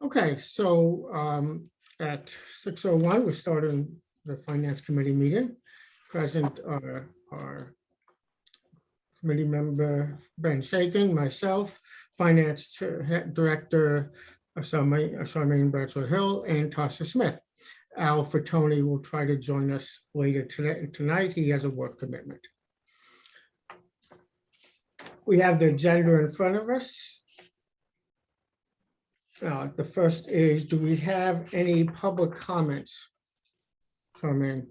Okay, so at 6:01, we're starting the Finance Committee meeting. Present are our committee member Ben Shaken, myself, Finance Director Charmaine Bradshaw Hill, and Tasha Smith. Al Fratoni will try to join us later tonight. He has a work commitment. We have the agenda in front of us. The first is, do we have any public comments? Charmaine.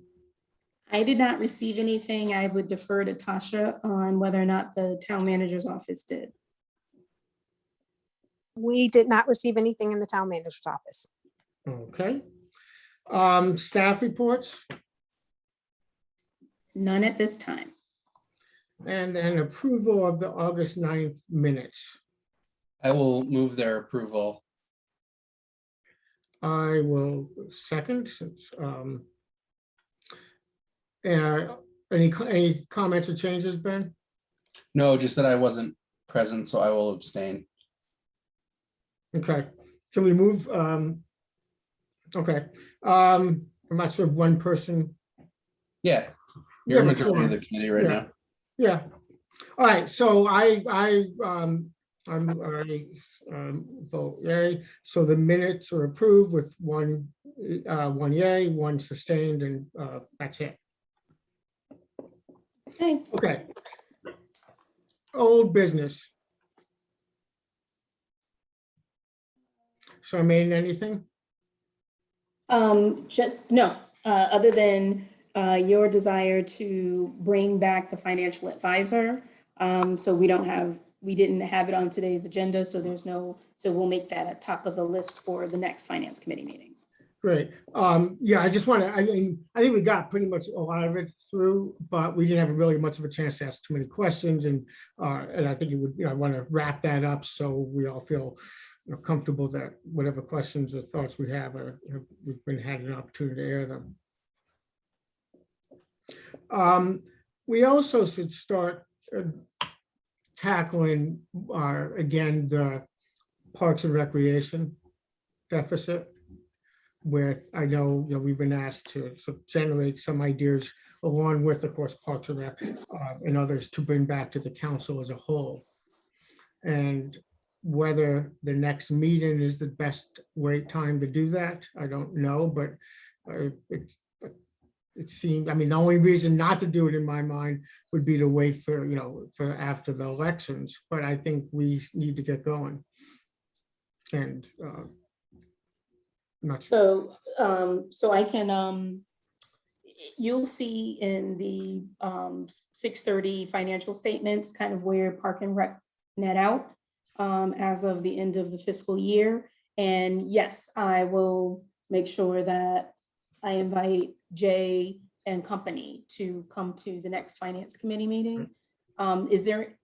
I did not receive anything. I would defer to Tasha on whether or not the town manager's office did. We did not receive anything in the town manager's office. Okay. Staff reports None at this time. and an approval of the August 9th minutes. I will move their approval. I will second since any comments or changes, Ben? No, just that I wasn't present, so I will abstain. Okay, can we move? Okay, I'm not sure if one person. Yeah, you're a Yeah, majority of the committee right Yeah. now. Yeah, all right, so I vote yay. So the minutes are approved with one yay, one sustained, and that's it. Okay. Okay. Old business. Charmaine, anything? Just no, other than your desire to bring back the financial advisor. So we didn't have it on today's agenda, so so we'll make that at top of the list for the next finance committee meeting. Great. Yeah, I just want to, I think we got pretty much a lot of it through, but we didn't have really much of a chance to ask too many questions, and I think it would, I want to wrap that up so we all feel comfortable that whatever questions or thoughts we have we've been had an opportunity to air them. We also should start tackling again, the Parks and Recreation deficit with, I know, we've been asked to sort of generate some ideas along with, of course, Parks and Rec and others to bring back to the council as a whole. And whether the next meeting is the best time to do that, I don't know, but it seemed, I mean, the only reason not to do it in my mind would be to wait for, for after the elections, but I think we need to get going. And not sure. So I can, you'll see in the 6:30 financial statements, kind of where Park and Rec net out as of the end of the fiscal year. And yes, I will make sure that I invite Jay and company to come to the next finance committee meeting. Is there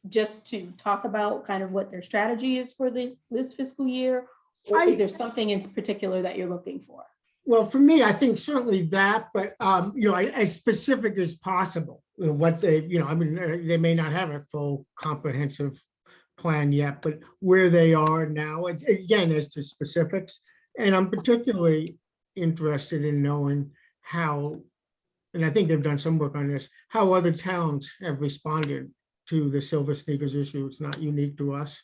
just to talk about kind of what their strategy is for this fiscal year? Or is there something in particular that you're looking for? Well, for me, I think certainly that, but as specific as possible. What they, I mean, they may not have a full comprehensive plan yet, but where they are now, again, as to specifics. And I'm particularly interested in knowing how, and I think they've done some work on this, how other towns have responded to the Silver Sneakers issue. It's not unique to us.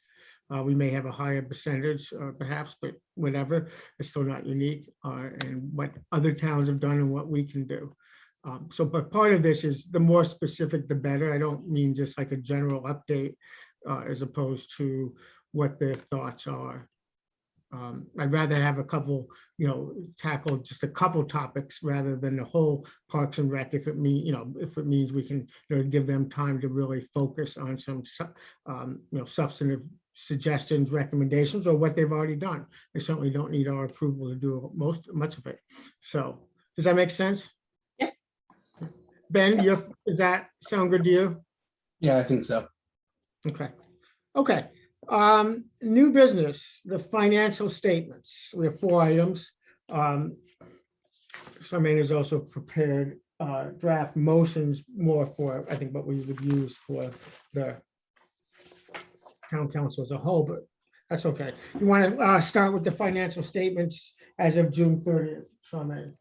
We may have a higher percentage perhaps, but whatever, it's still not unique, and what other towns have done and what we can do. But part of this is the more specific, the better. I don't mean just like a general update as opposed to what their thoughts are. I'd rather have a couple, tackle just a couple topics rather than the whole Parks and Rec if it means we can, give them time to really focus on some, substantive suggestions, recommendations, or what they've already done. They certainly don't need our approval to do much of it. So does that make sense? Yep. Ben, does that sound good to you? Yeah, I think so. Okay. Okay. New business, the financial statements. We have 4 items. Charmaine has also prepared draft motions more for, I think, what we would use for the town council as a whole, but that's okay. You want to start with the financial statements as of June 30th, Charmaine?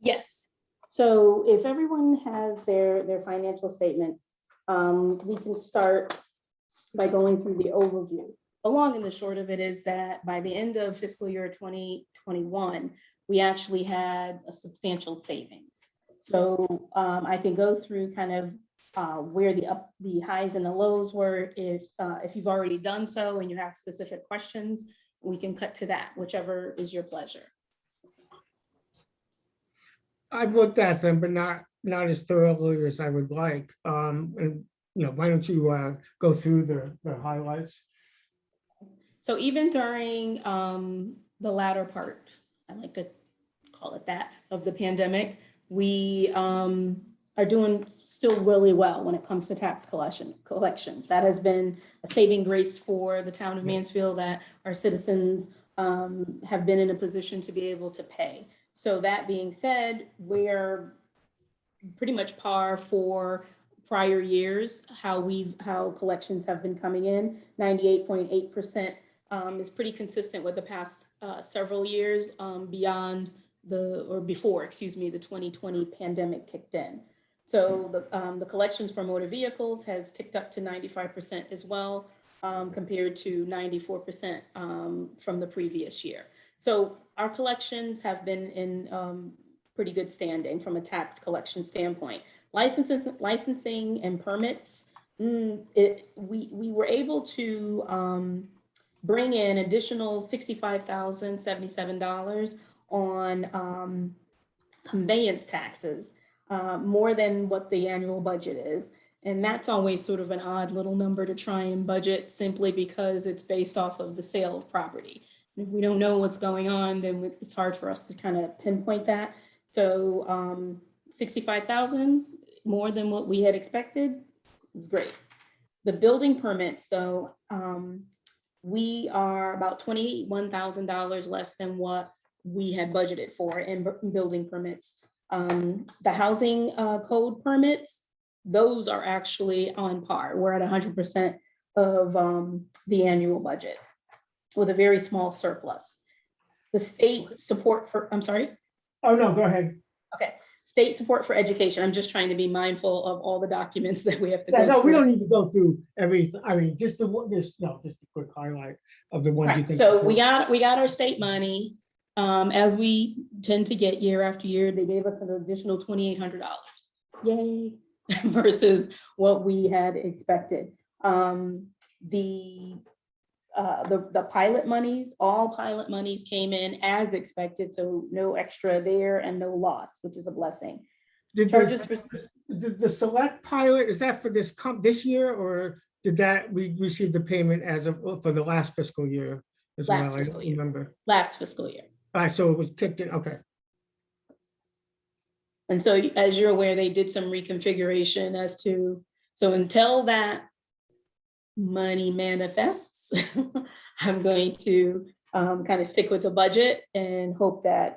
Yes. So if everyone has their financial statements, we can start by going through the overview. The long and the short of it is that by the end of fiscal year 2021, we actually had a substantial savings. So I can go through kind of where the highs and the lows were. If you've already done so and you have specific questions, we can cut to that, whichever is your pleasure. I've looked at them, but not as thoroughly as I would like. And, why don't you go through the highlights? So even during the latter part, I like to call it that, of the pandemic, we are doing still really well when it comes to tax collections. That has been a saving grace for the town of Mansfield, that our citizens have been in a position to be able to pay. So that being said, we're pretty much par for prior years, how collections have been coming in. 98.8% is pretty consistent with the past several years before the 2020 pandemic kicked in. So the collections for motor vehicles has ticked up to 95% as well, compared to 94% from the previous year. So our collections have been in pretty good standing from a tax collection standpoint. Licensing and permits, we were able to bring in additional $65,077 on conveyance taxes, more than what the annual budget is. And that's always sort of an odd little number to try and budget, simply because it's based off of the sale of property. If we don't know what's going on, then it's hard for us to kind of pinpoint that. So 65,000, more than what we had expected, is great. The building permits, though, we are about $21,000 less than what we had budgeted for in building permits. The housing code permits, those are actually on par. We're at 100% of the annual budget, with a very small surplus. The state support for, I'm sorry? Oh, no, go ahead. Okay, state support for education. I'm just trying to be mindful of all the documents that we have to Yeah, go no, we through. don't need to go through everything. I mean, just a quick highlight of the ones you Right, think. so we got our state money, as we tend to get year after year. They gave us an additional $2,800. Yay, versus what we had expected. The pilot monies, all pilot monies came in as expected, so no extra there and no loss, which is a blessing. Did Charges for, the select pilot, is that for this year, or did that we receive the payment for the last fiscal year as Last well? I fiscal don't year. remember. last fiscal year. All right, so it was kicked in, okay. And so as you're aware, they did some reconfiguration so until that money manifests, I'm going to kind of stick with the budget and hope that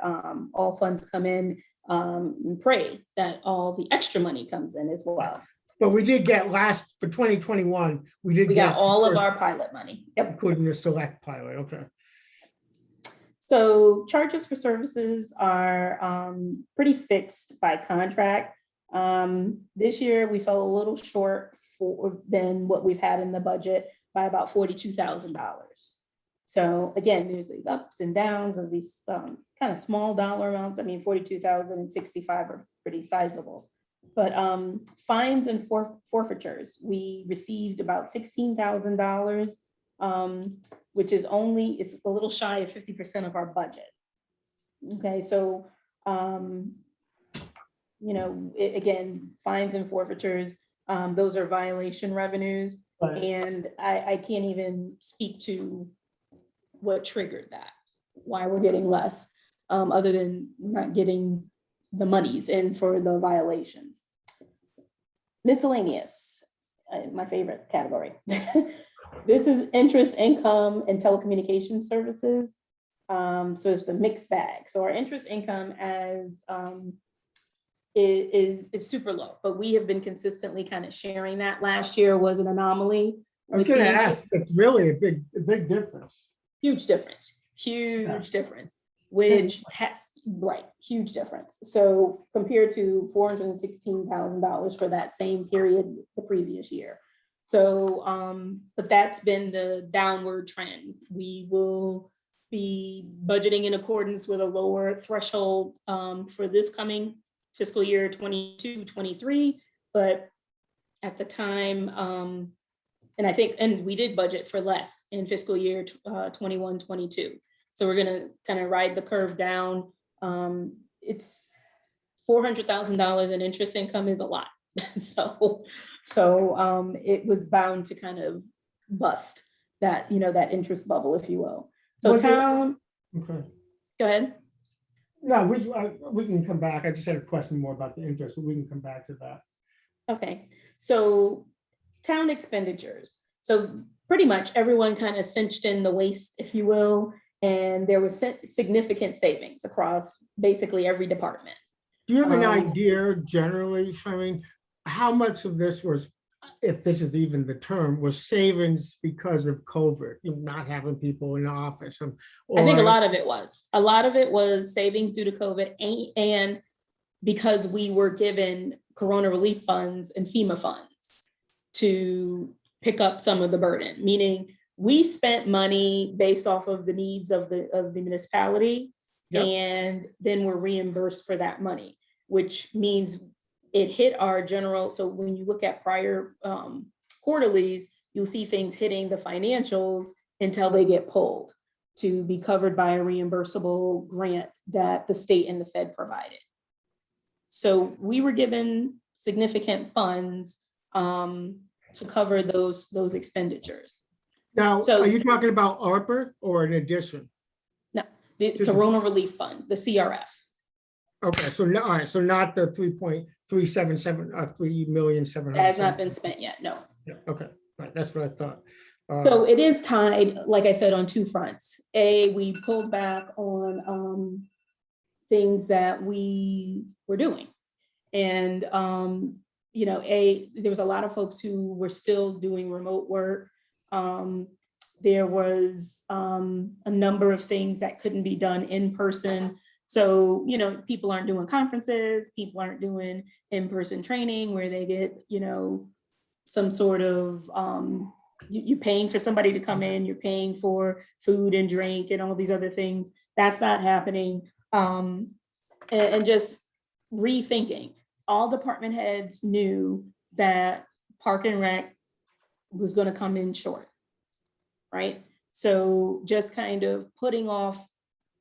all funds come in, and pray that all the extra money comes in as well. But we did get for 2021, we did We get got all of our pilot money. Yep. including the select pilot, okay. So charges for services are pretty fixed by contract. This year, we fell a little short than what we've had in the budget by about $42,000. So again, there's these ups and downs of these kind of small dollar amounts. I mean, 42,000 and 65 are pretty sizable. But fines and forfeitures, we received about $16,000. Which is it's a little shy of 50% of our budget. Okay, so, again, fines and forfeitures, those are violation revenues. Right. And I can't even speak to what triggered that, why we're getting less, other than not getting the monies in for the violations. Miscellaneous, my favorite category. This is interest, income, and telecommunication services. So it's the mixed bag. So our interest income is super low, but we have been consistently kind of sharing that. Last year was an anomaly I was with gonna the ask, interest- it's really a big difference. Huge difference, Yeah. huge difference, which right, huge difference. So compared to $416,000 for that same period the previous year. So, but that's been the downward trend. We will be budgeting in accordance with a lower threshold for this coming fiscal year 22-23, but at the time, and I think, and we did budget for less in fiscal year 21-22. So we're gonna kind of ride the curve down. It's $400,000 in interest income is a lot. So it was bound to kind of bust that, that interest bubble, if you will. So Was it- town, Okay. go ahead. No, we can come back. I just had a question more about the interest, but we can come back to that. Okay, so town expenditures. So pretty much everyone kind of cinched in the waist, if you will, and there was significant savings across basically every department. Do you have an Um, idea generally, I mean, how much of this was, if this is even the term, was savings because of COVID, not having people in the office? I think a or- lot of it was savings due to COVID and because we were given Corona relief funds and FEMA funds to pick up some of the burden, meaning we spent money based off of the needs of the municipality. Yep. And then we're reimbursed for that money, which means it hit our general. So when you look at prior quarterlies, you'll see things hitting the financials until they get pulled to be covered by a reimbursable grant that the state and the Fed provided. So we were given significant funds to cover those expenditures. Now, So- are you talking about ARPA or in addition? The Just- Corona Relief Fund, the CRF. Okay, so no, all right, so not the 3.377, 3,700,000. Has not been spent yet, no. Yeah, okay, right, that's what I thought. So it is tied, like I said, on two fronts. We pulled back on things that we were doing. And, there was a lot of folks who were still doing remote work. There was a number of things that couldn't be done in person. So, people aren't doing conferences, people aren't doing in-person training where they get, some sort of, you're paying for somebody to come in, you're paying for food and drink and all these other things. That's not happening. And just rethinking. All department heads knew that Park and Rec was going to come in short, right? So just kind of putting off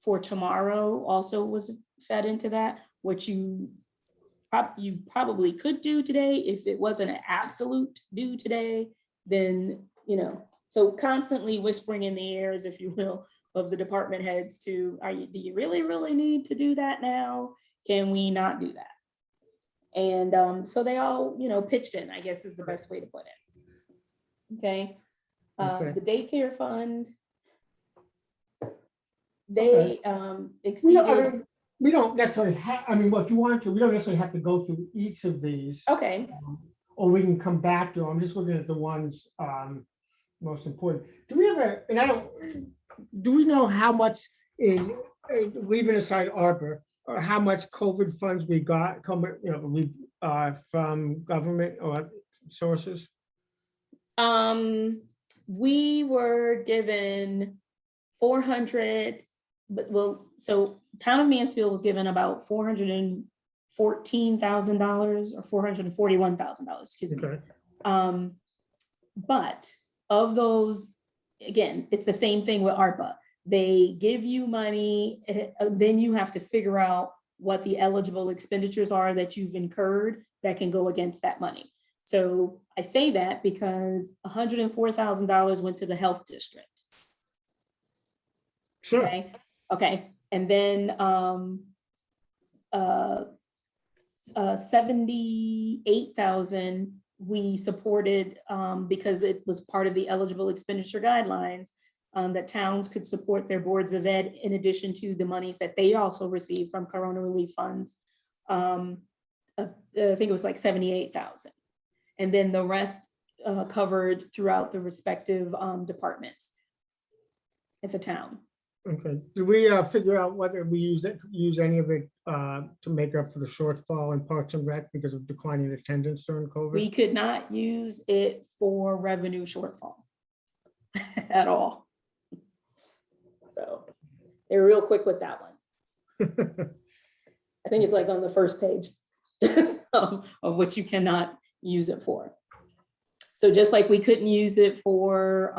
for tomorrow also was fed into that, which you probably could do today. If it wasn't an absolute due today, then, so constantly whispering in the ears, if you will, of the department heads to, do you really need to do that now? Can we not do that? And so they all, pitched in, I guess is the best way to put it. Okay. Okay. The daycare fund, Okay. they We don't necessarily have, well, if you want to, we don't necessarily have to go through each of these. okay. Or we can come back to them. I'm just looking at the ones most important. Do we have do we know how much leaving aside ARPA, or how much COVID funds we got coming, from government or sources? We were given 400, so town of Mansfield was given about $414,000 or $441,000, excuse me. Okay. But of those, again, it's the same thing with ARPA. They give you money, then you have to figure out what the eligible expenditures are that you've incurred that can go against that money. So I say that because $104,000 went to the health district. Sure. Okay. And then 78,000 we supported because it was part of the eligible expenditure guidelines that towns could support their boards of ed in addition to the monies that they also received from Corona relief funds. I think it was like 78,000. And then the rest covered throughout the respective departments at the town. Okay, do we figure out whether we use any of it to make up for the shortfall in Parks and Rec because of declining attendance during We COVID? could not use it for revenue shortfall at all. So they're real quick with that one. I think it's like on the first page of what you cannot use it for. So just like we couldn't use it for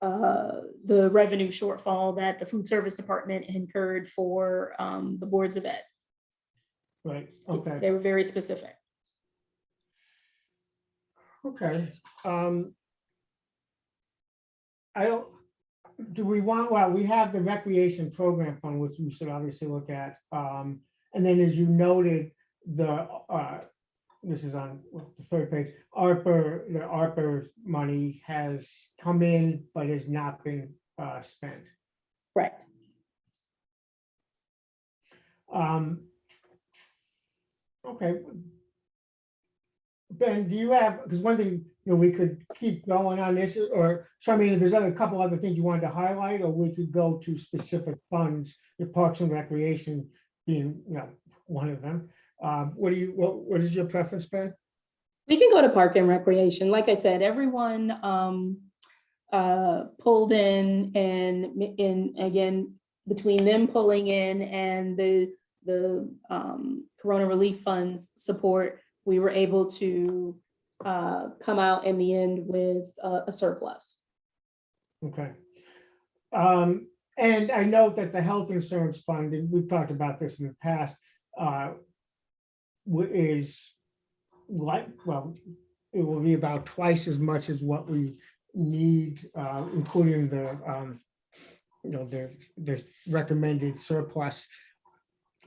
the revenue shortfall that the food service department incurred for the boards of ed. Right, okay. They were very specific. Okay. I don't, do we want, well, we have the recreation program fund, which we should obviously look at. And then as you noted, the, this is on the third page, the ARPA money has come in, but has not been spent. Right. Okay. Ben, do you have, because one thing, we could keep going on this, or, so I mean, if there's a couple other things you wanted to highlight, or we could go to specific funds, the Parks and Recreation being, one of them. What is your preference, Ben? We can go to Park and Recreation. Like I said, everyone pulled in, and again, between them pulling in and the Corona Relief Funds support, we were able to come out in the end with a surplus. Okay. And I know that the health insurance fund, and we've talked about this in the past, is like, well, it will be about twice as much as what we need, including the, the recommended surplus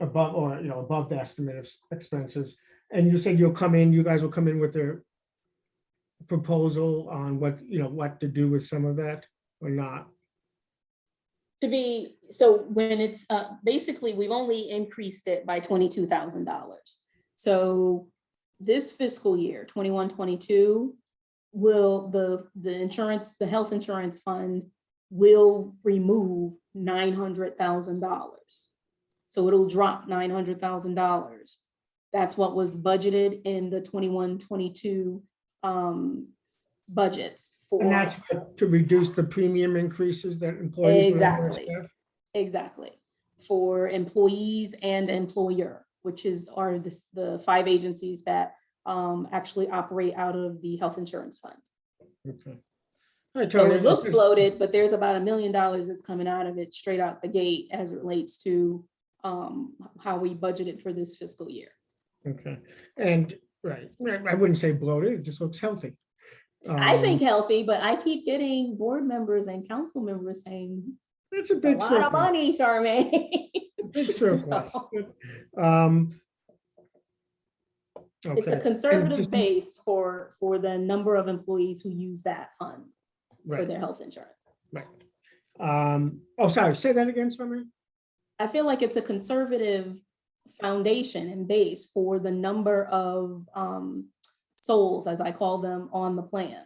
above, or, above the estimate of expenses. And you said you guys will come in with a proposal on what, what to do with some of that or not? So when it's basically, we've only increased it by $22,000. So this fiscal year, 21-22, will the health insurance fund will remove $900,000. So it'll drop $900,000. That's what was budgeted in the 21-22 budgets for. And that's to reduce the premium increases that employees. Exactly. For employees and employer, which are the 5 agencies that actually operate out of the health insurance fund. Okay. All right, So Tony, it looks bloated, but there's about $1 million that's coming out of it straight out the gate as it relates to how we budgeted for this fiscal year. Okay, and right, I wouldn't say bloated, it just looks healthy. I think healthy, but I keep getting board members and council members saying, it's a "It's a big lot of surplus. money, Charmaine." Big surplus. So, it's a Okay, conservative just- base for the number of employees who use that fund for right, their health insurance. right. Oh, sorry, say that again, sorry. I feel like it's a conservative foundation and base for the number of souls, as I call them, on the plan,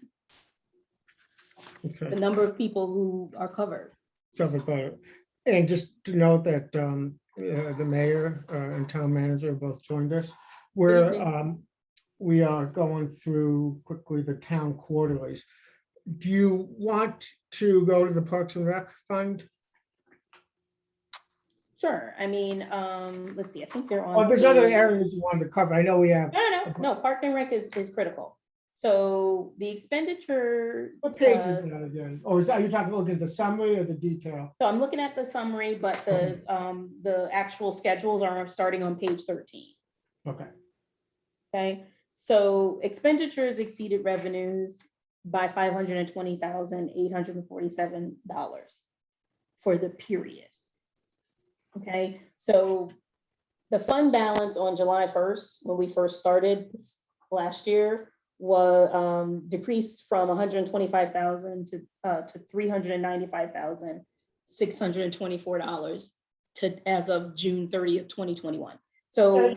the Okay, number of people who are covered. covered by it. And just to note that the mayor and town manager both joined us. We are going through quickly the town quarterlies. Do you want to go to the Parks and Rec Fund? Sure. I mean, let's see, I think they're on. Oh, there's other page- areas you wanted to cover. I know we have, No, Park and Rec is critical. So the expenditure. what page is that again? Oh, are you talking, looking at the summary or the detail? So I'm looking at the summary, but the actual schedules are starting on page 13. Okay, Okay, so expenditures exceeded revenues by $520,847 for the period. Okay, so the fund balance on July 1st, when we first started last year, was decreased from 125,000 to $395,624 to as of June 30th, 2021. So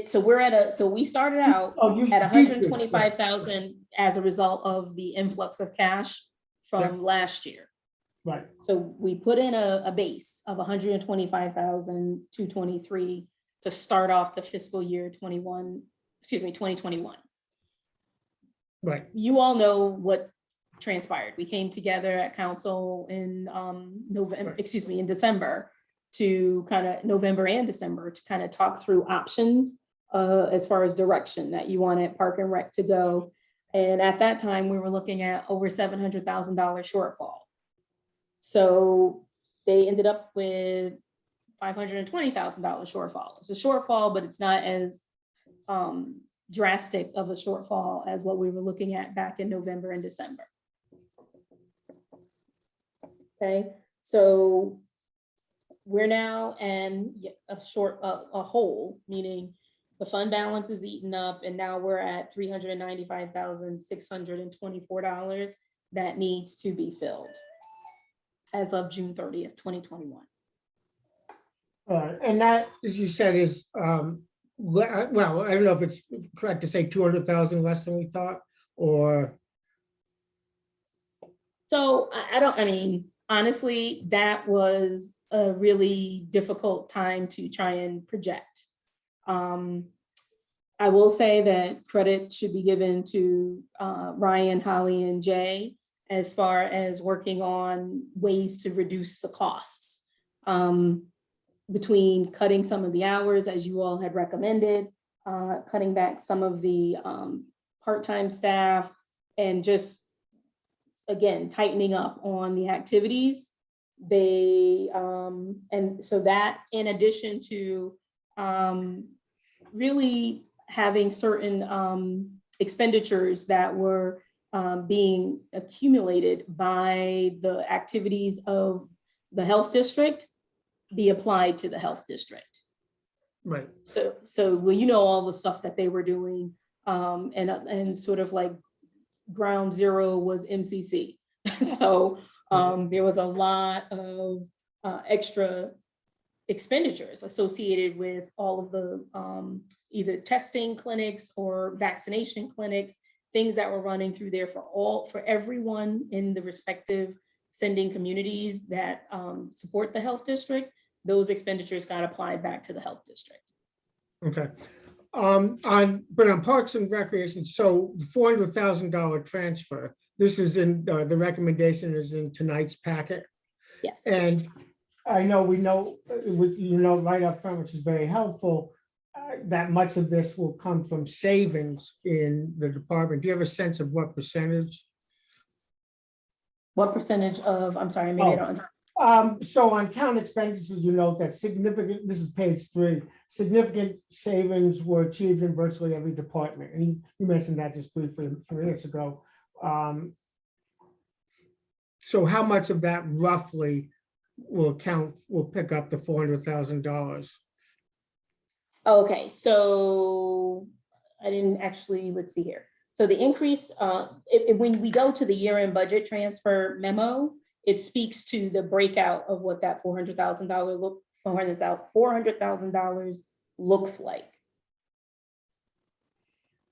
So we're so we started out Oh, you at decreased, 125,000 as a result of the influx of cash from last year. right, So we put in a base of 125,223 to start off the fiscal year 2021. right, You all know what transpired. We came together at council in November, Right. excuse me, in December to November and December to kind of talk through options as far as direction that you wanted Park and Rec to go. And at that time, we were looking at over $700,000 shortfall. So they ended up with $520,000 shortfall. It's a shortfall, but it's not as drastic of a shortfall as what we were looking at back in November and December. Okay, so we're now in a hole, meaning the fund balance is eaten up, and now we're at $395,624 that needs to be filled as of June 30th, 2021. and that, as you said, is, well, I don't know if it's correct to say 200,000 less than we thought, or, So I mean, honestly, that was a really difficult time to try and project. I will say that credit should be given to Ryan, Holly, and Jay as far as working on ways to reduce the costs. Between cutting some of the hours, as you all had recommended, cutting back some of the part-time staff, and just, again, tightening up on the activities. And so that, in addition to really having certain expenditures that were being accumulated by the activities of the health district, be applied to the health district. right, So well, you know, all the stuff that they were doing, and sort of like ground zero was MCC. So there was a lot of extra expenditures associated with all of the either testing clinics or vaccination clinics, things that were running through there for everyone in the respective sending communities that support the health district. Those expenditures got applied back to the health district. okay. But on Parks and Recreation, so the $400,000 transfer, this is in, the recommendation is in tonight's packet. Yes. And I know, we know, right up front, which is very helpful, that much of this will come from savings in the department. Do you have a sense of what percentage? What percentage of, I'm sorry, maybe I don't. So on town expenditures, you note that significant, this is page 3, significant savings were achieved in virtually every department. And you mentioned that just briefly a few minutes ago. So how much of that roughly will pick up the $400,000? Okay, so I didn't actually, let's see here. So the increase, when we go to the year-end budget transfer memo, it speaks to the breakout of what that $400,000 looks like.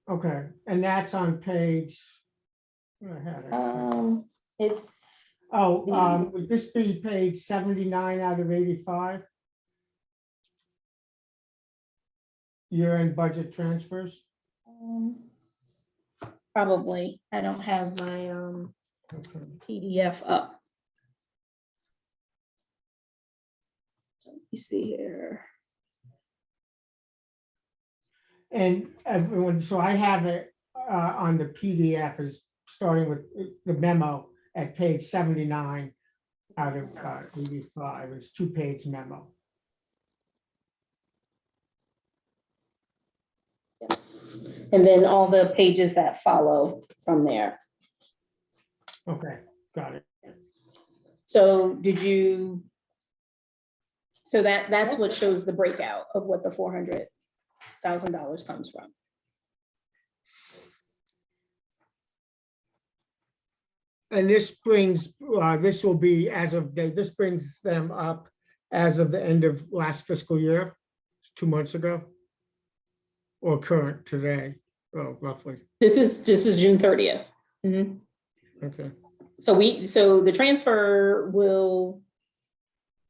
Okay, and that's on page. Where I had it. It's, Would this be page 79 out of 85? Year-end budget transfers? probably, I don't have my Okay. PDF up. Let me see here. And everyone, so I have it on the PDF is starting with the memo at page 79 out of 85. It's 2-page memo. And then all the pages that follow from there. Okay, got it. So so that's what shows the breakout of what the $400,000 comes from. And this brings, this will be this brings them up as of the end of last fiscal year, 2 months ago. or current today, roughly? This is June 30th. Mhm. Okay, So the transfer will,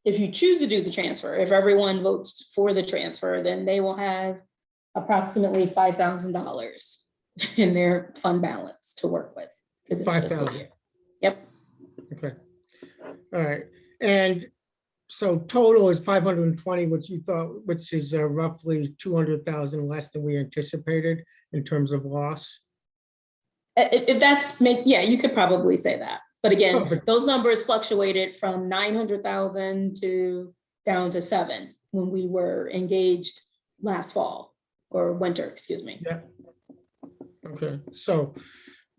if you choose to do the transfer, if everyone votes for the transfer, then they will have approximately $5,000 in their fund balance to work with for this fiscal 5,000. year. Yep. Okay. All right. And so total is 520, which you thought, which is roughly 200,000 less than we anticipated in terms of loss. If that's yeah, you could probably say that. But again, Perfect. those numbers fluctuated from 900,000 to down to 7 when we were engaged last fall or winter, excuse me. Yeah. Okay, so,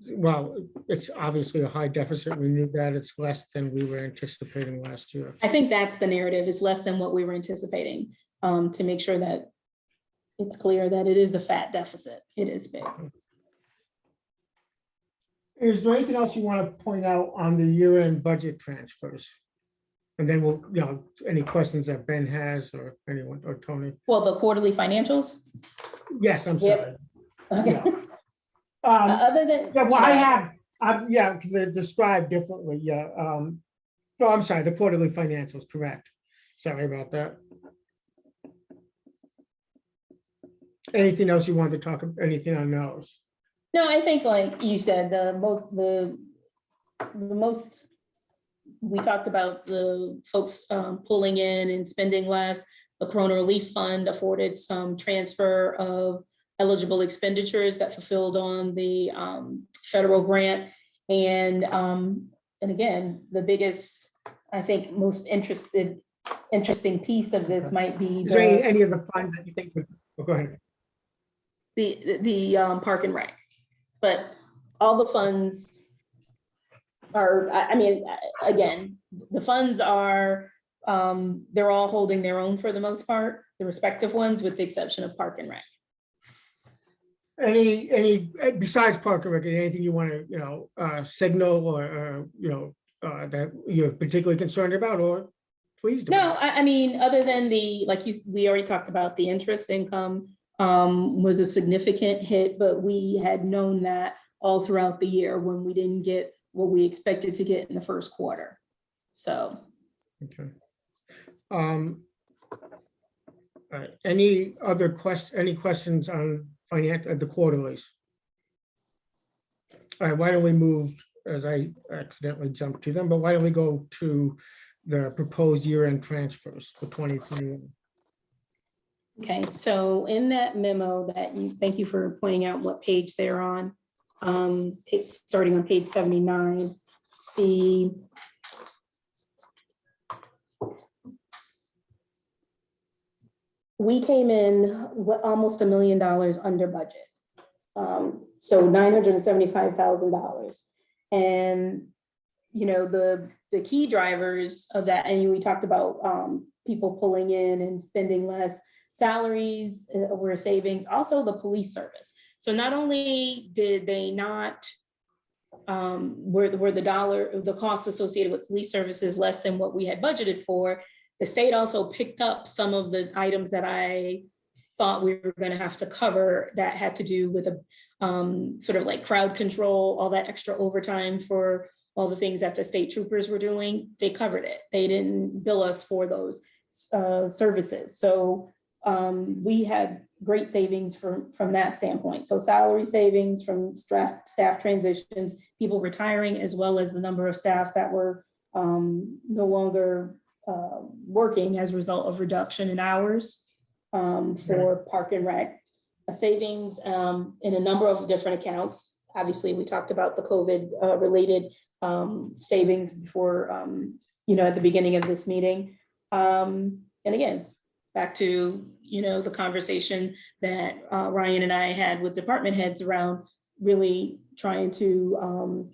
well, it's obviously a high deficit. We knew that it's less than we were anticipating last year. I think that's the narrative, is less than what we were anticipating, to make sure that it's clear that it is a fat deficit. It is big. Is there anything else you want to point out on the year-end budget transfers? And then we'll, any questions that Ben has or anyone or Tony? Well, the quarterly financials. Yes, I'm sorry. Okay. Yeah. Other than. Yeah, well, I have, yeah, because they're described differently, yeah. No, I'm sorry, the quarterly financials, correct. Sorry about that. Anything else you wanted to talk, anything on those? No, I think like you said, the most, we talked about the folks pulling in and spending less. The Corona Relief Fund afforded some transfer of eligible expenditures that fulfilled on the federal grant. And again, the biggest, I think, most interesting piece of this might be Is there any of the funds that you think would, go ahead. the Park and Rec. But all the funds are, I mean, again, the funds are, they're all holding their own for the most part, the respective ones, with the exception of Park and Rec. Any, besides Park and Rec, anything you want to, signal or, that you're particularly concerned about or pleased No, about? I mean, other than we already talked about the interest income was a significant hit, but we had known that all throughout the year when we didn't get what we expected to get in the first quarter. So. Okay. All right. Any other questions on the quarterlies? All right, why don't we move, as I accidentally jumped to them, but why don't we go to the proposed year-end transfers for 2021? Okay, so in that memo thank you for pointing out what page they're on. It's starting on page 79. We came in almost $1 million under budget. So $975,000. And the key drivers of that, and we talked about people pulling in and spending less. Salaries were savings, also the police service. So not only did they not, were the costs associated with police services less than what we had budgeted for, the state also picked up some of the items that I thought we were going to have to cover that had to do with a sort of like crowd control, all that extra overtime for all the things that the state troopers were doing. They covered it. They didn't bill us for those services. So we had great savings from that standpoint. So salary savings from staff transitions, people retiring, as well as the number of staff that were no longer working as a result of reduction in hours for Park and Rec. A savings in a number of different accounts. Obviously, we talked about the COVID related savings before, at the beginning of this meeting. And again, back to, the conversation that Ryan and I had with department heads around really trying to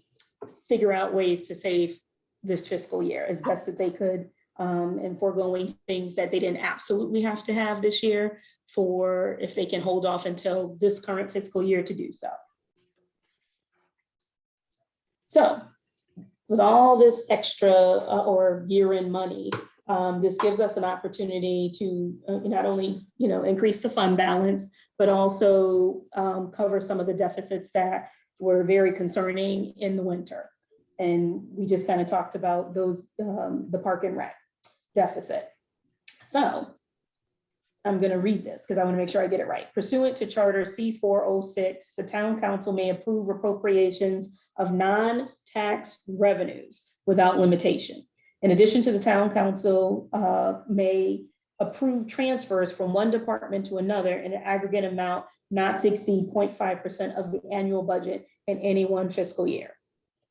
figure out ways to save this fiscal year as best that they could, and foregoing things that they didn't absolutely have to have this year for if they can hold off until this current fiscal year to do so. So with all this extra or year-end money, This gives us an opportunity to not only, increase the fund balance, but also cover some of the deficits that were very concerning in the winter. And we just kind of talked about those, the park and rec deficit. So I'm going to read this because I want to make sure I get it right. Pursuant to Charter C406, the town council may approve appropriations of non-tax revenues without limitation. In addition to the town council may approve transfers from one department to another in an aggregate amount not to exceed 0.5% of the annual budget in any one fiscal year.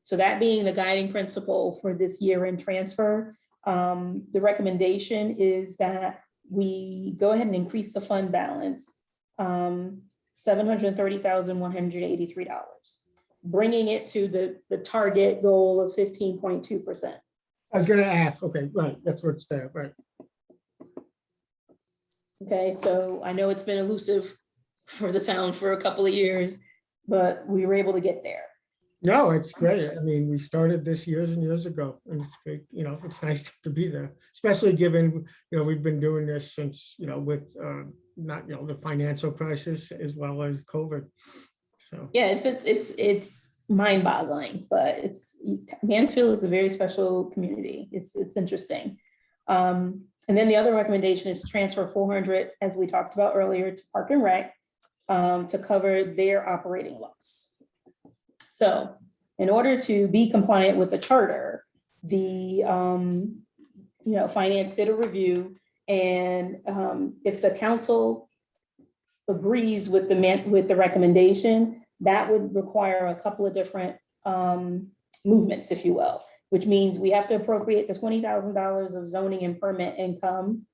So that being the guiding principle for this year-end transfer, the recommendation is that we go ahead and increase the fund balance, $730,183, bringing it to the target goal of 15.2%. I was gonna ask, okay, right, that's what's there, right. Okay, so I know it's been elusive for the town for a couple of years, but we were able to get there. No, it's great. I mean, we started this years and years ago, and it's great, it's nice to be there, especially given, we've been doing this since, with not, the financial crisis as well as COVID. So, Yeah, it's mind-boggling, but Mansfield is a very special community. It's interesting. And then the other recommendation is to transfer 400, as we talked about earlier, to Park and Rec to cover their operating loss. So in order to be compliant with the charter, the finance did a review, and if the council agrees with the recommendation, that would require a couple of different movements, if you will, which means we have to appropriate the $20,000 of zoning and permit income,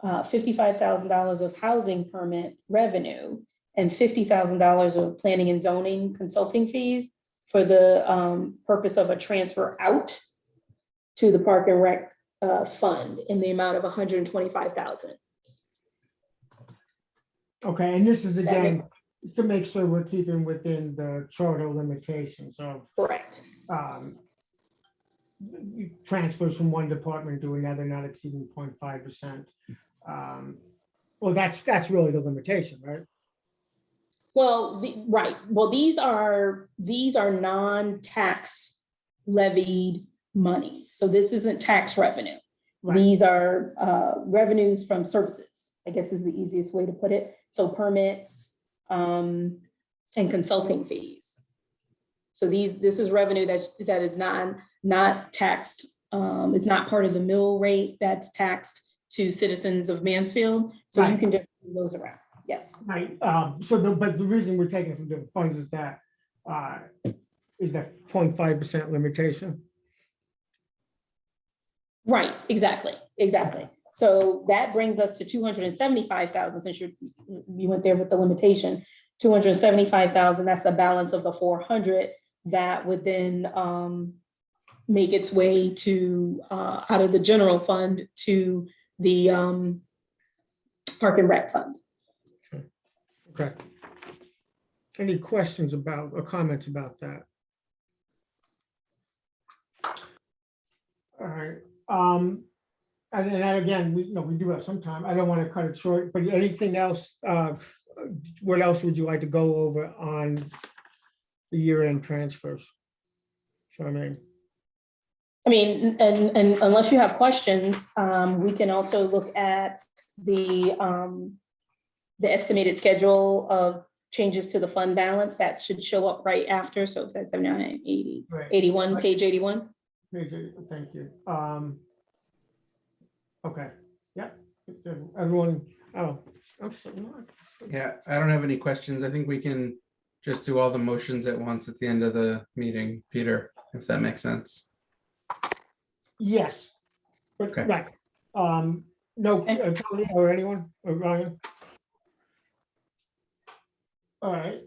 $55,000 of housing permit revenue, and $50,000 of planning and zoning consulting fees for the purpose of a transfer out to the Park and Rec fund in the amount of $125,000. okay, and this is again, to make sure we're keeping within the charter limitations of Correct. transfers from one department to another, not exceeding 0.5%. Well, that's really the limitation, right? Well, right. Well, these are non-tax levied monies. So this isn't tax revenue. Right. These are revenues from services, I guess is the easiest way to put it. So permits and consulting fees. So this is revenue that is not taxed. It's not part of the mill rate that's taxed to citizens of Mansfield. So you Right. can just move those around. Yes. Right, but the reason we're taking it from different funds is that, is the 0.5% limitation. Right, exactly. So that brings us to 275,000, since you went there with the limitation, 275,000, that's the balance of the 400 that would then make its way to out of the general fund to the Park and Rec fund. Okay. Any questions about or comments about that? All right, and then again, we do have some time. I don't want to cut it short, but anything else? What else would you like to go over on the year-end transfers? Charmaine? I mean, and unless you have questions, we can also look at the estimated schedule of changes to the fund balance that should show up right after. So if that's 79, 80, Right. 81, page 81. Thank you. Okay, yeah, everyone, oh, I'm sorry. Yeah, I don't have any questions. I think we can just do all the motions at once at the end of the meeting, Peter, if that makes sense. Yes. But, Okay. right, no, Tony or anyone, or Ryan? All right,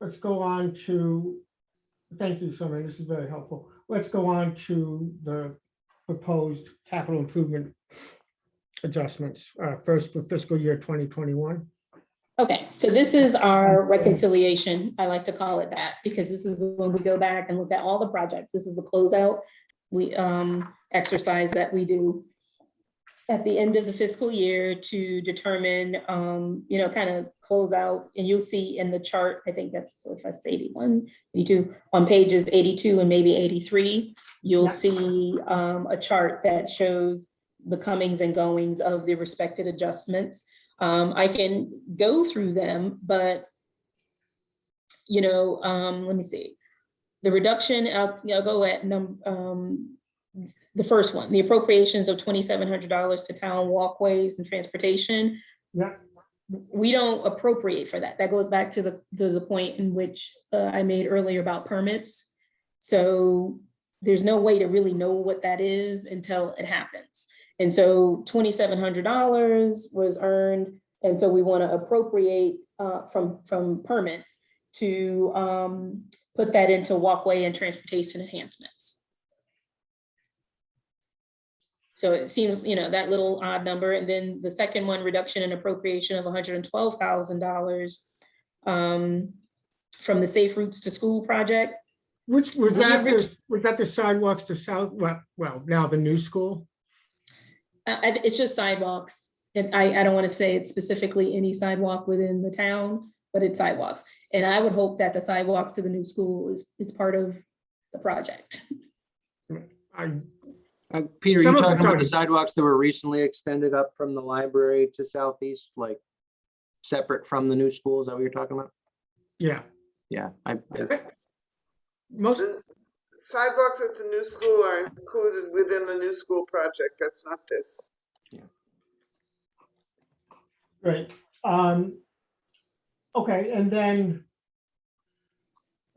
let's go on to, thank you, Charmaine, this is very helpful. Let's go on to the proposed capital improvement adjustments, first for fiscal year 2021. Okay, so this is our reconciliation. I like to call it that because this is when we go back and look at all the projects. This is the closeout exercise that we do at the end of the fiscal year to determine, you know, kind of close out, and you'll see in the chart, I think that's, if I say 81, 82, on pages 82 and maybe 83, you'll Yeah. see a chart that shows the comings and goings of the respected adjustments. I can go through them, but, you know, let me see. The reduction, I'll go at the first one, the appropriations of $2,700 to town walkways and transportation. Yeah. We don't appropriate for that. That goes back to the point in which I made earlier about permits. So there's no way to really know what that is until it happens. And so $2,700 was earned. And so we want to appropriate from permits to put that into walkway and transportation enhancements. So it seems, you know, that little odd number. And then the second one, reduction in appropriation of $112,000 from the Safe Routes to School project. Which was Was that, it was that the sidewalks to South, well, now the new school? It's just sidewalks. And I don't want to say it's specifically any sidewalk within the town, but it's sidewalks. And I would hope that the sidewalks to the new school is part of the project. Peter, Some you of talking it's about already- the sidewalks that were recently extended up from the library to southeast, like separate from the new school? Is that what you're talking about? Yeah, Yeah, most, The sidewalks at the new school are included within the new school project. That's not this. right. Okay, and then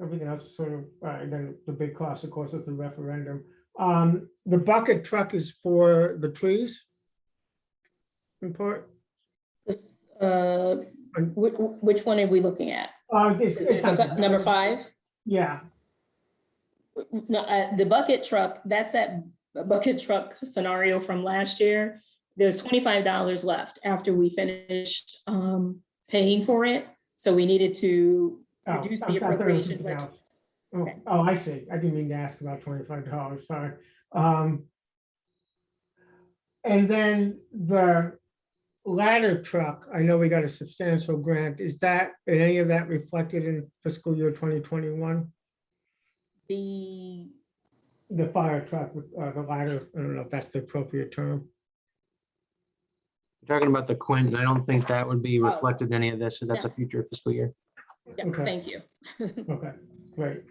everything else is sort of, then the big cost, of course, is the referendum. The bucket truck is for the trees? In part? This, which one are we looking at? It's Number 5? Yeah, No, the bucket truck, that's that bucket truck scenario from last year. There's $25 left after we finished paying for it. So we needed to oh, reduce I'm the sorry, I thought it was appropriation. something budget. else. Oh, Okay. oh, I see. I didn't mean to ask about $25, sorry. And then the ladder truck, I know we got a substantial grant. Is that, any of that reflected in fiscal year 2021? The, The fire truck, the ladder, I don't know if that's the appropriate term. you're talking about the Quentin. I don't think that would be Oh. reflected in any of this, because that's a Yeah. future fiscal year. yeah, Okay. thank you. Okay, great.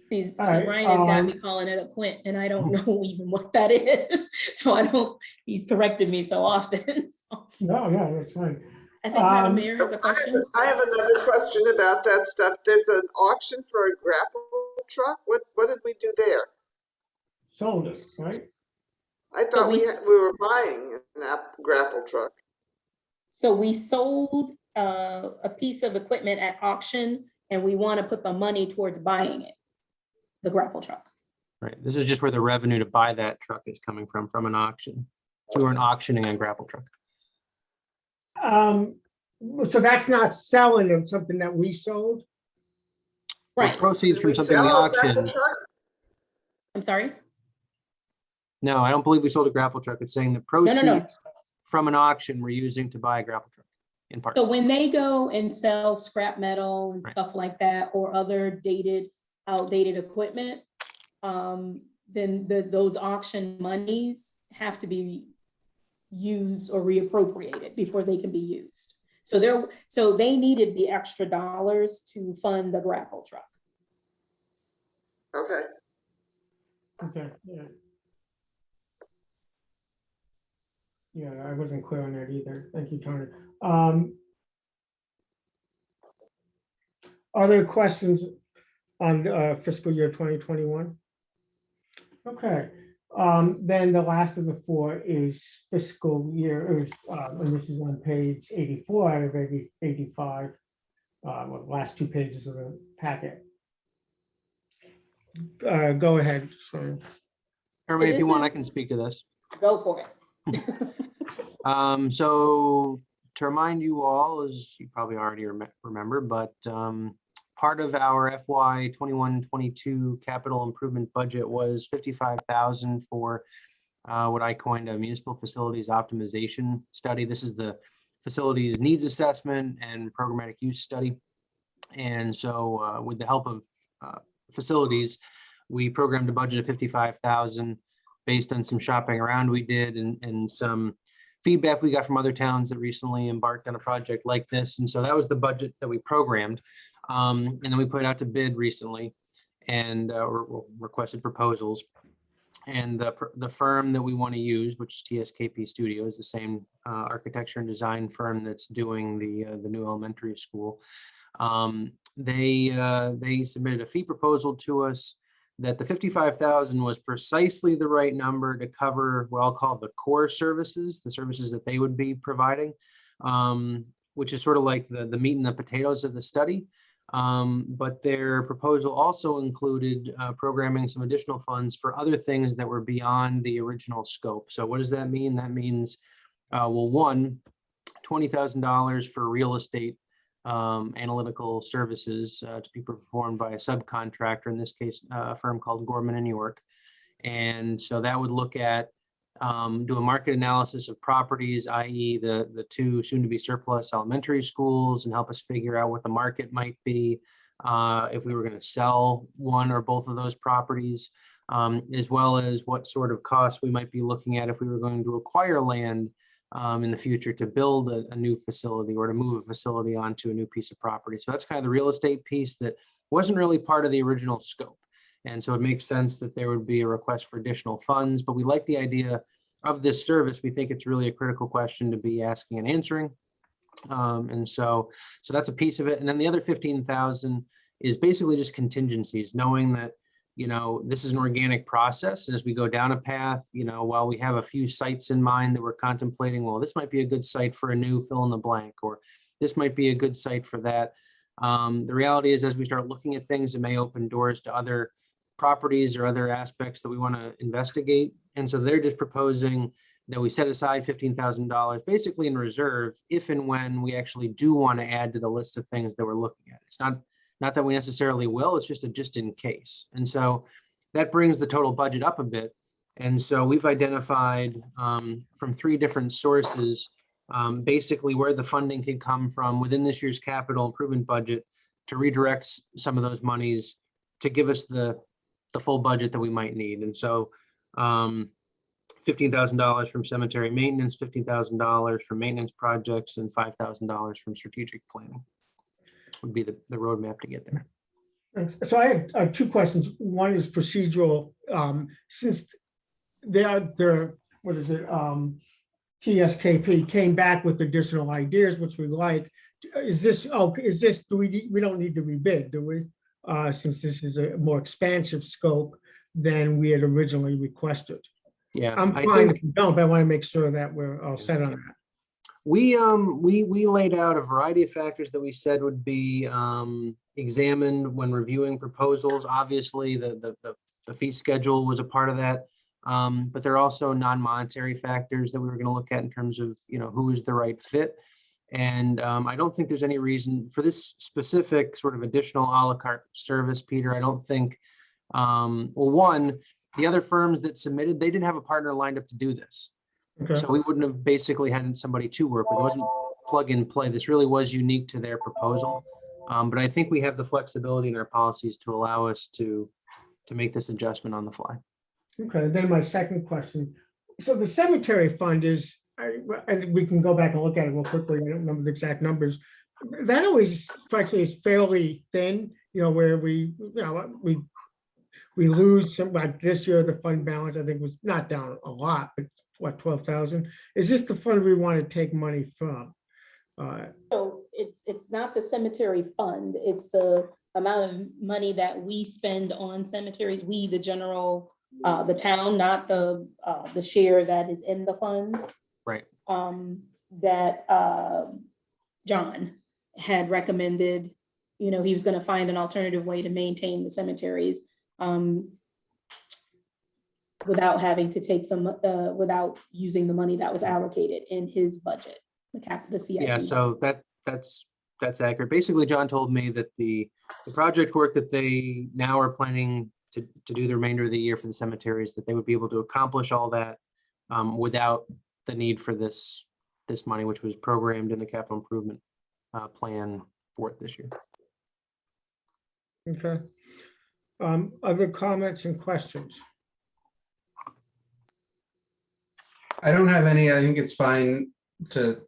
See, All right, Brian has got me calling it a quint, and I don't know even what that is. So I don't, he's corrected me so often. So No, yeah, that's fine. I think Madam Um, Mayor has a question. I have another question about that stuff. There's an auction for a grapple truck. What did we do there? Sold it, right? I thought we- we were buying an grapple truck. So we sold a piece of equipment at auction, and we want to put the money towards buying it, the grapple truck. Right. This is just where the revenue to buy that truck is coming from an auction. So we're auctioning a grapple truck. So that's not selling them, something that we sold? Well, Right, Proceeds Did from we something in the sell a grapple auction. truck? I'm sorry? No, I don't believe we sold a grapple truck. It's saying the No, no, no. proceeds from an auction we're using to buy a grapple truck in part. So when they go and sell scrap metal and Right. stuff like that, or other outdated equipment, then those auction monies have to be used or reappropriated before they can be used. So they needed the extra dollars to fund the grapple truck. Okay. Okay, yeah. Yeah, I wasn't clear on that either. Thank you, Tony. Are there questions on fiscal year 2021? Okay, then the last of the four is fiscal year, and this is on page 84 out of 85, well, the last 2 pages of the packet. Go ahead, sorry. Herman, if this you want, I is- can speak to this. Go for it. So to remind you all, as you probably already remember, but part of our FY 21-22 capital improvement budget was $55,000 for what I coined a municipal facilities optimization study. This is the facilities needs assessment and programmatic use study. And so with the help of facilities, we programmed a budget of 55,000 based on some shopping around we did and some feedback we got from other towns that recently embarked on a project like this. And so that was the budget that we programmed. And then we put it out to bid recently and requested proposals. And the firm that we want to use, which is TSKP Studio, is the same architecture and design firm that's doing the new elementary school. They submitted a fee proposal to us that the 55,000 was precisely the right number to cover what I'll call the core services, the services that they would be providing, which is sort of like the meat and the potatoes of the study. But their proposal also included programming some additional funds for other things that were beyond the original scope. So what does that mean? That means, well, one, $20,000 for real estate analytical services to be performed by a subcontractor, in this case, a firm called Gorman in York. And so that would look at, do a market analysis of properties, i.e. the two soon to be surplus elementary schools, and help us figure out what the market might be if we were going to sell one or both of those properties, as well as what sort of costs we might be looking at if we were going to acquire land in the future to build a new facility or to move a facility onto a new piece of property. So that's kind of the real estate piece that wasn't really part of the original scope. And so it makes sense that there would be a request for additional funds, but we like the idea of this service. We think it's really a critical question to be asking and answering. And so that's a piece of it. And then the other 15,000 is basically just contingencies, knowing that, you know, this is an organic process. And as we go down a path, you know, while we have a few sites in mind that we're contemplating, well, this might be a good site for a new fill in the blank, or this might be a good site for that. The reality is, as we start looking at things, it may open doors to other properties or other aspects that we want to investigate. And so they're just proposing that we set aside $15,000 basically in reserve if and when we actually do want to add to the list of things that we're looking at. It's not that we necessarily will, it's just a just in case. And so that brings the total budget up a bit. And so we've identified from 3 different sources, basically where the funding could come from within this year's capital improvement budget to redirect some of those monies to give us the full budget that we might need. And so $15,000 from cemetery maintenance, $15,000 from maintenance projects, and $5,000 from strategic planning would be the roadmap to get there. So I have 2 questions. One is procedural. Since they're what is it? TSKP came back with additional ideas, which we like. Is this do we don't need to rebid, do we? Since this is a more expansive scope than we had originally requested. Yeah, I'm I fine think if you don't, but I want to make sure that we're all set on that. we laid out a variety of factors that we said would be examined when reviewing proposals. Obviously, the fee schedule was a part of that. But there are also non-monetary factors that we were going to look at in terms of, you know, who is the right fit. And I don't think there's any reason for this specific sort of additional a la carte service, Peter. I don't think, well, one, the other firms that submitted, they didn't have a partner lined up to do this. Okay. So we wouldn't have basically had somebody to work with. It wasn't plug and play. This really was unique to their proposal. But I think we have the flexibility in our policies to allow us to make this adjustment on the fly. Okay, then my second question. So the cemetery fund is, and we can go back and look at it real quickly. I don't remember the exact numbers. That always strikes me as fairly thin, you know, where we lose some, like this year, the fund balance, I think, was not down a lot, but what, 12,000? Is this the fund we want to take money from? So it's not the cemetery fund, it's the amount of money that we spend on cemeteries, we, the general, the town, not the share that is in the fund. Right. That John had recommended, you know, he was gonna find an alternative way to maintain the cemeteries without having to take them, without using the money that was allocated in his budget, the CIP. Yeah, so that's accurate. Basically, John told me that the project work that they now are planning to do the remainder of the year for the cemeteries, that they would be able to accomplish all that without the need for this money, which was programmed in the capital improvement plan for it this year. Okay. Other comments and questions? I don't have any. I think it's fine to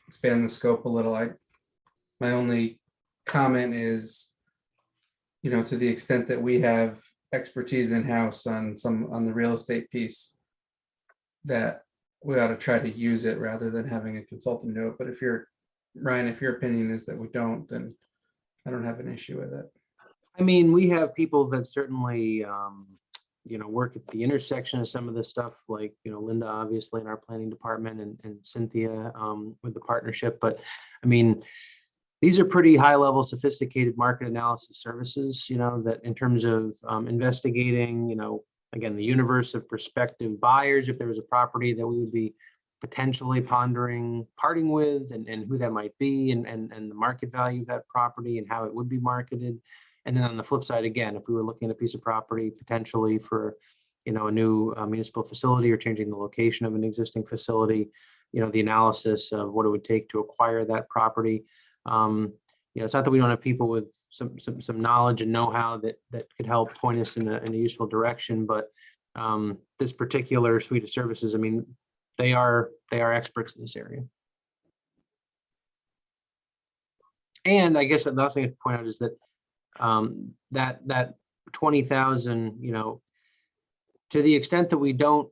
expand the scope a little. My only comment is, to the extent that we have expertise in-house on the real estate piece, that we ought to try to use it rather than having a consultant do it. But Ryan, if your opinion is that we don't, then I don't have an issue with it. I mean, we have people that certainly, work at the intersection of some of this stuff, like, Linda, obviously, in our planning department, and Cynthia with the partnership. But I mean, these are pretty high level, sophisticated market analysis services, that in terms of investigating, again, the universe of prospective buyers, if there was a property that we would be potentially pondering parting with, and who that might be, and the market value of that property and how it would be marketed. And then on the flip side, again, if we were looking at a piece of property potentially for, a new municipal facility or changing the location of an existing facility, the analysis of what it would take to acquire that property. It's not that we don't have people with some knowledge and know-how that could help point us in a useful direction, but this particular suite of services, I mean, they are experts in this area. And I guess the last thing to point out is that that 20,000, to the extent that we don't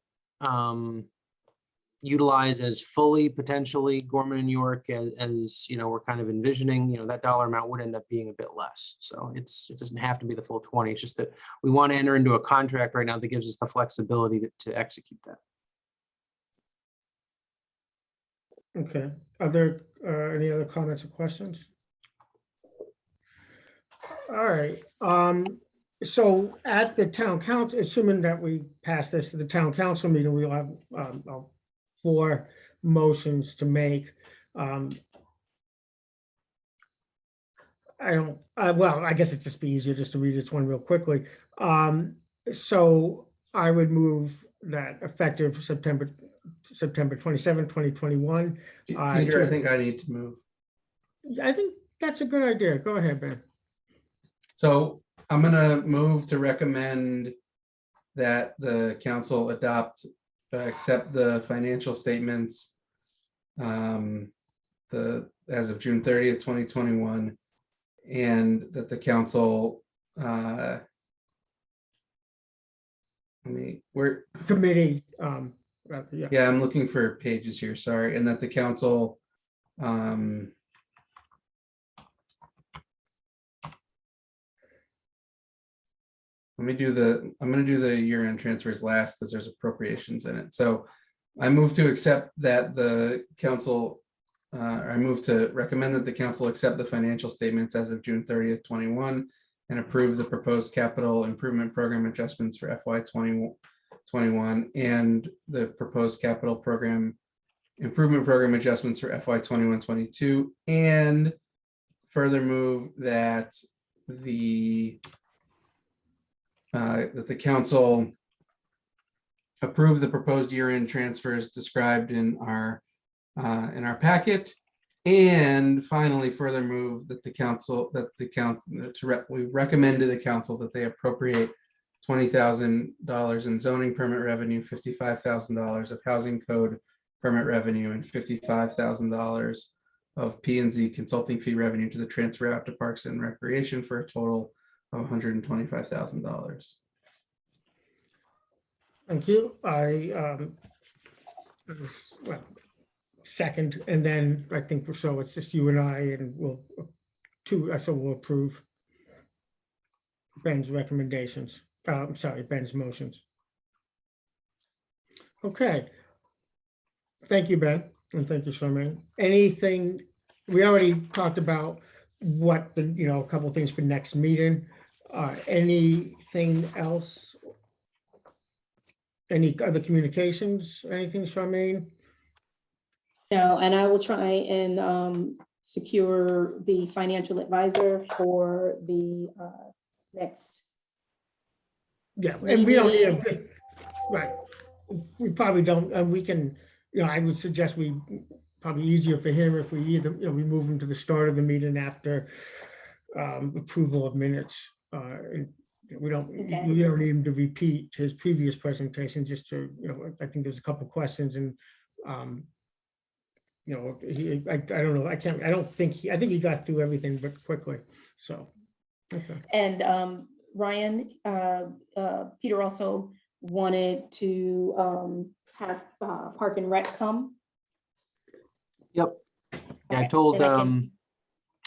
utilize as fully potentially Gorman and York as we're kind of envisioning, that dollar amount would end up being a bit less. So it doesn't have to be the full 20. It's just that we want to enter into a contract right now that gives us the flexibility to execute that. Okay. Are there any other comments or questions? All right. So at the town council, assuming that we pass this to the town council meeting, we'll have 4 motions to make. I guess it'd just be easier just to read each one real quickly. So I would move that effective September 27, 2021. Peter, I think I need to move. I think that's a good idea. Go ahead, Ben. So I'm gonna move to recommend that the council accept the financial statements as of June 30th, 2021, and that the council Committee. Yeah, I'm looking for pages here, sorry, and that the council I'm gonna do the year-end transfers last because there's appropriations in it. So I move to accept that the council, I move to recommend that the council accept the financial statements as of June 30th, 21, and approve the proposed capital improvement program adjustments for FY 2021 and the proposed capital program improvement program adjustments for FY 21-22, and further move that the council approve the proposed year-end transfers described in our packet, and finally further move that we recommend to the council that they appropriate $20,000 in zoning permit revenue, $55,000 of housing code permit revenue, and $55,000 of P&Z consulting fee revenue to the transfer out to Parks and Recreation for a total of $125,000. Thank you. Second, and then I think so it's just you and I, and we'll approve Ben's recommendations. I'm sorry, Ben's motions. Okay. Thank you, Ben, and thank you, Charmaine. Anything, we already talked about what the, a couple of things for next meeting. Anything else? Any other communications? Anything, Charmaine? No, and I will try and secure the financial advisor for the next. Yeah, and we don't need, right, we probably don't, and we can, I would suggest probably easier for him if we either, we move him to the start of the meeting after approval of minutes. And we don't Okay. need him to repeat his previous presentation, just to, I think there's a couple questions and, I don't know, I think he got through everything but quickly, so. Okay. And Ryan, Peter also wanted to have Park and Rec come. Yep. Yeah, Okay, and I can-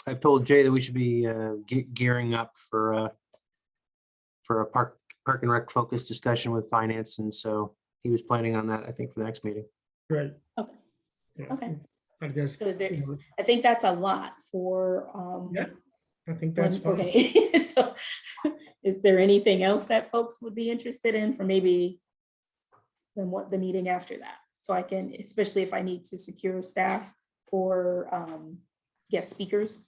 I've told Jay that we should be gearing up for a park and rec focused discussion with finance, and so he was planning on that, I think, for the next meeting. Great. Okay. Yeah, Okay. I guess, So is there, I think that's a lot for. Yeah, I think that's fine. Okay, so is there anything else that folks would be interested in for maybe then what the meeting after that? So I can, especially if I need to secure staff or guest speakers.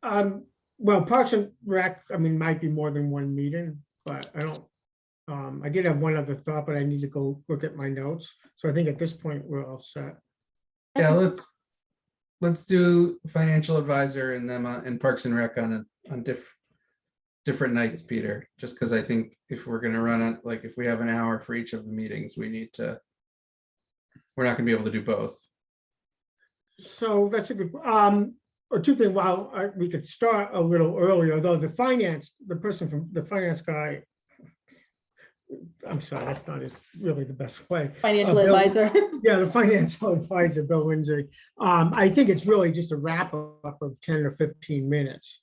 Well, Parks and Rec, might be more than one meeting, but I don't, I did have one other thought, but I need to go look at my notes. So I think at this point, we're all set. Yeah, let's do financial advisor and them and Parks and Rec on different nights, Peter, just because I think if we're gonna run it, like if we have an hour for each of the meetings, we're not gonna be able to do both. So that's a good, or two things, we could start a little earlier, though the finance guy, I'm sorry, that's not really the best way. Financial Bill- advisor. Yeah, the financial advisor, Bill Lindsay. I think it's really just a wrap up of 10 or 15 minutes.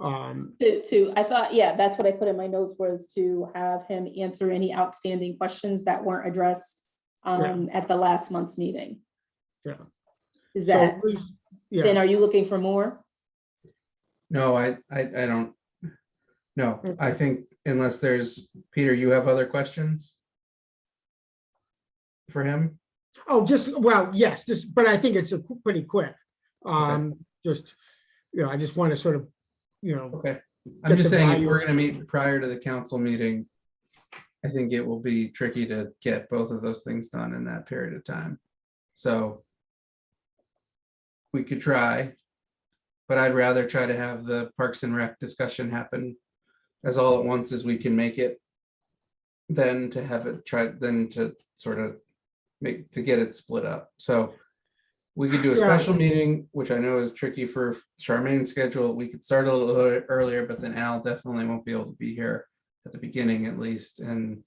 I thought, yeah, that's what I put in my notes, was to have him answer any outstanding questions that weren't addressed at the last month's meeting. Yeah. Is So that, at least, then yeah, are you looking for more? No, I don't. No, I Okay. think unless there's, Peter, you have other questions for him? yes, but I think it's pretty quick. Just, I just want to sort of, Okay, I'm Get just the saying, if value we're of- gonna meet prior to the council meeting, I think it will be tricky to get both of those things done in that period of time. So we could try, but I'd rather try to have the Parks and Rec discussion happen as all at once as we can make it, than to have it than to sort of get it split up. So we could do a Yeah. special meeting, which I know is tricky for Charmaine's schedule. We could start a little earlier, but then Al definitely won't be able to be here at the beginning at least. And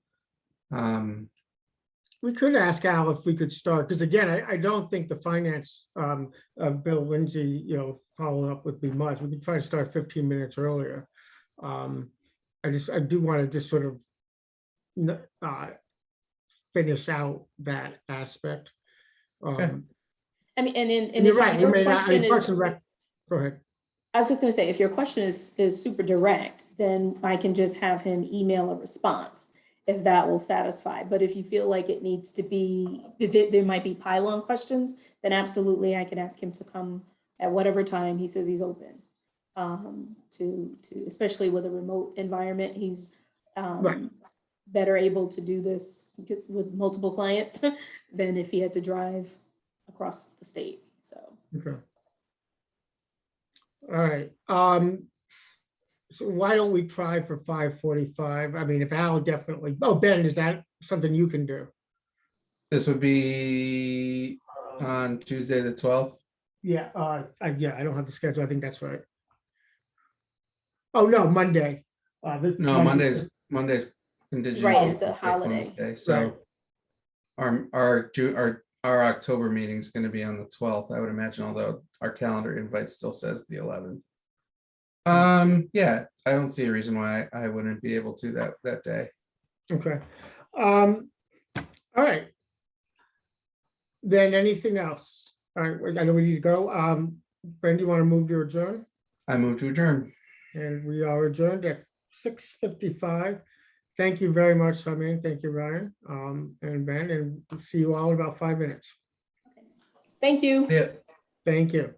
we could ask Al if we could start, because again, I don't think the finance, Bill Lindsay, follow up would be much. We could try to start 15 minutes earlier. I do want to just sort of finish out that aspect. Okay. I mean, and And you're if right, we your may not, question Parks is, and Rec, go ahead. I was just gonna say, if your question is super direct, then I can just have him email a response, if that will satisfy. But if you feel like it needs to be, there might be pile-on questions, then absolutely, I can ask him to come at whatever time he says he's open. To especially with a remote environment, he's Right. better able to do this with multiple clients than if he had to drive across the state, so. Okay. All right, so why don't we try for 5:45? If Al definitely, Ben, is that something you can do? this would be on Tuesday, the 12th. Yeah, I don't have the schedule. I think that's right. Oh, no, Monday. No, Monday's Indigenous. Right, it's a Peoples' Day, holiday. Columbus Day. So our October meeting is going to be on the 12th, I would imagine, although our calendar invite still says the 11th. Yeah, I don't see a reason why I wouldn't be able to that day. Okay. All right. Then anything else? All right, I know we need to go. Ben, do you want to move to adjourn? I move to adjourn. And we are adjourned at 6:55. Thank you very much, Charmaine. Thank you, Ryan, and Ben, and see you all in about 5 minutes. Thank you. Yeah. Thank you.